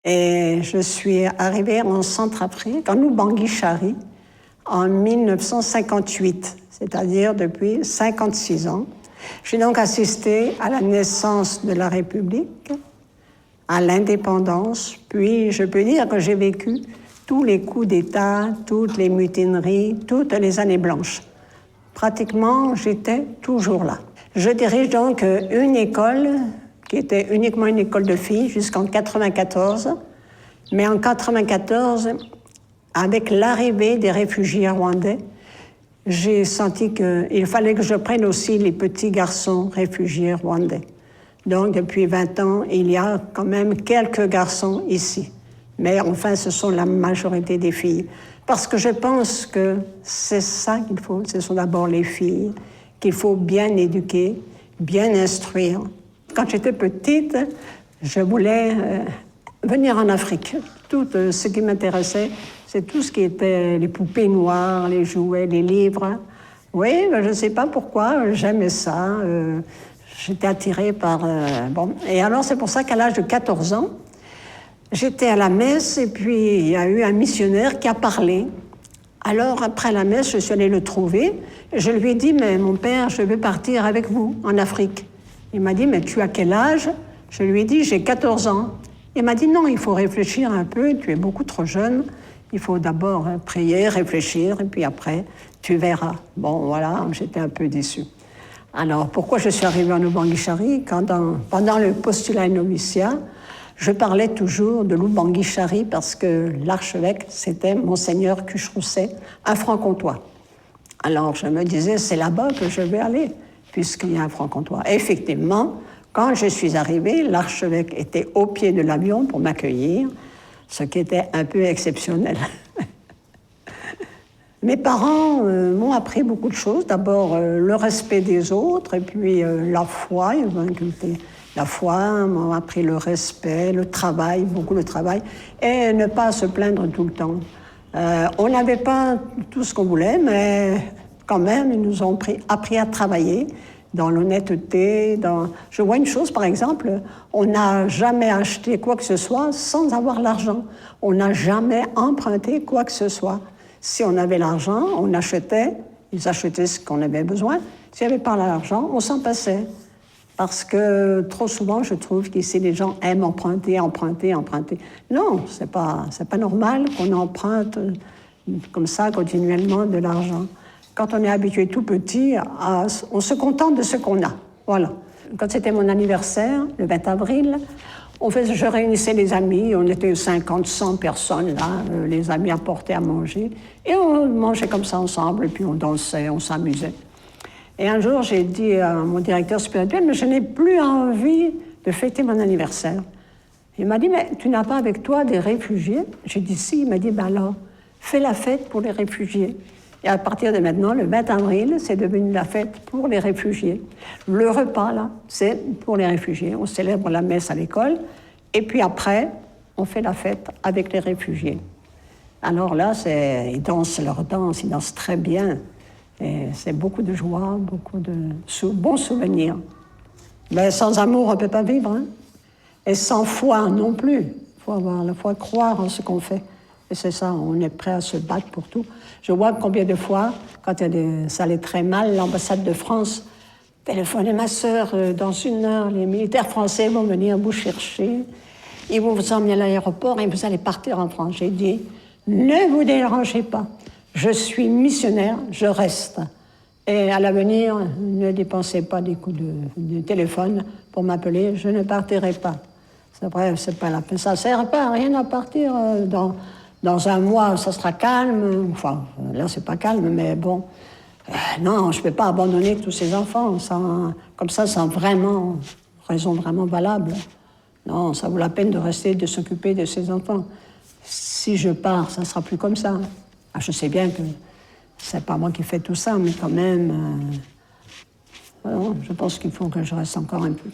Et je suis arrivée en Centrafrique, en Oubangui-Chari, en 1958, c'est-à-dire depuis 56 ans. J'ai donc assisté à la naissance de la République, à l'indépendance, puis je peux dire que j'ai vécu tous les coups d'État, toutes les mutineries, toutes les années blanches. Pratiquement, j'étais toujours là. Je dirige donc une école qui était uniquement une école de filles jusqu'en 1994. Mais en 1994, avec l'arrivée des réfugiés rwandais, j'ai senti qu'il fallait que je prenne aussi les petits garçons réfugiés rwandais. Donc, depuis 20 ans, il y a quand même quelques garçons ici. Mais enfin, ce sont la majorité des filles. Parce que je pense que c'est ça qu'il faut. Ce sont d'abord les filles qu'il faut bien éduquer, bien instruire. Quand j'étais petite, je voulais venir en Afrique. Tout ce qui m'intéressait, c'est tout ce qui était les poupées noires, les jouets, les livres. Oui, je ne sais pas pourquoi, j'aimais ça. J'étais attirée par... bon. Et alors, c'est pour ça qu'à l'âge de 14 ans, j'étais à la messe et puis il y a eu un missionnaire qui a parlé. Alors, après la messe, je suis allée le trouver. Je lui ai dit, mais mon père, je veux partir avec vous en Afrique. Il m'a dit, mais tu as quel âge? Je lui ai dit, j'ai 14 ans. Il m'a dit, non, il faut réfléchir un peu, tu es beaucoup trop jeune. Il faut d'abord prier, réfléchir, et puis après, tu verras. Bon, voilà, j'étais un peu déçue. Alors, pourquoi je suis arrivée en Oubangui-Chari? Pendant le postulat et noviciat, je parlais toujours de l'Oubangui-Chari parce que l'archevêque, c'était Monseigneur Cuche-Rousset, un franc-comtois. Alors, je me disais, c'est là-bas que je vais aller, puisqu'il y a un franc-comtois. Effectivement, quand je suis arrivée, l'archevêque était au pied de l'avion pour m'accueillir, ce qui était un peu exceptionnel. Mes parents m'ont appris beaucoup de choses. D'abord, le respect des autres, et puis la foi. Ils m'ont inculqué la foi, m'ont appris le respect, le travail, beaucoup le travail, et ne pas se plaindre tout le temps. On n'avait pas tout ce qu'on voulait, mais quand même, ils nous ont appris à travailler dans l'honnêteté. Je vois une chose, par exemple, on n'a jamais acheté quoi que ce soit sans avoir l'argent. On n'a jamais emprunté quoi que ce soit. Si on avait l'argent, on achetait, ils achetaient ce qu'on avait besoin. S'il n'y avait pas l'argent, on s'en passait. Parce que trop souvent, je trouve qu'ici, les gens aiment emprunter. Non, c'est pas normal qu'on emprunte comme ça continuellement de l'argent. Quand on est habitué tout petit, on se contente de ce qu'on a. Voilà. Quand c'était mon anniversaire, le 20 avril, je réunissais les amis, on était 50, 100 personnes là, les amis apportaient à manger, et on mangeait comme ça ensemble, et puis on dansait, on s'amusait. Et un jour, j'ai dit à mon directeur spirituel, mais je n'ai plus envie de fêter mon anniversaire. Il m'a dit, mais tu n'as pas avec toi des réfugiés? J'ai dit, si. Il m'a dit, ben alors, fais la fête pour les réfugiés. Et à partir de maintenant, le 20 avril, c'est devenu la fête pour les réfugiés. Le repas, là, c'est pour les réfugiés. On célèbre la messe à l'école, et puis après, on fait la fête avec les réfugiés. Alors là, ils dansent leur danse, ils dansent très bien. Et c'est beaucoup de joie, beaucoup de bons souvenirs. Mais sans amour, on ne peut pas vivre. Hein? Et sans foi non plus. Il faut avoir la foi, croire en ce qu'on fait. Et c'est ça, on est prêt à se battre pour tout. Je vois combien de fois, quand ça allait très mal, l'ambassade de France téléphonait ma sœur, dans 1 heure, les militaires français vont venir vous chercher, ils vont vous emmener à l'aéroport et vous allez partir en France. J'ai dit, ne vous dérangez pas, je suis missionnaire, je reste. Et à l'avenir, ne dépensez pas des coups de téléphone pour m'appeler, je ne partirai pas. C'est vrai, c'est pas la peine, ça ne sert pas à rien à partir dans 1 mois, ça sera calme. Enfin, là, c'est pas calme, mais bon. Non, je ne peux pas abandonner tous ces enfants comme ça, sans raison vraiment valable. Non, ça vaut la peine de rester, de s'occuper de ces enfants. Si je pars, ça ne sera plus comme ça. Je sais bien que c'est pas moi qui fais tout ça, mais quand même, je pense qu'il faut que je reste encore un peu.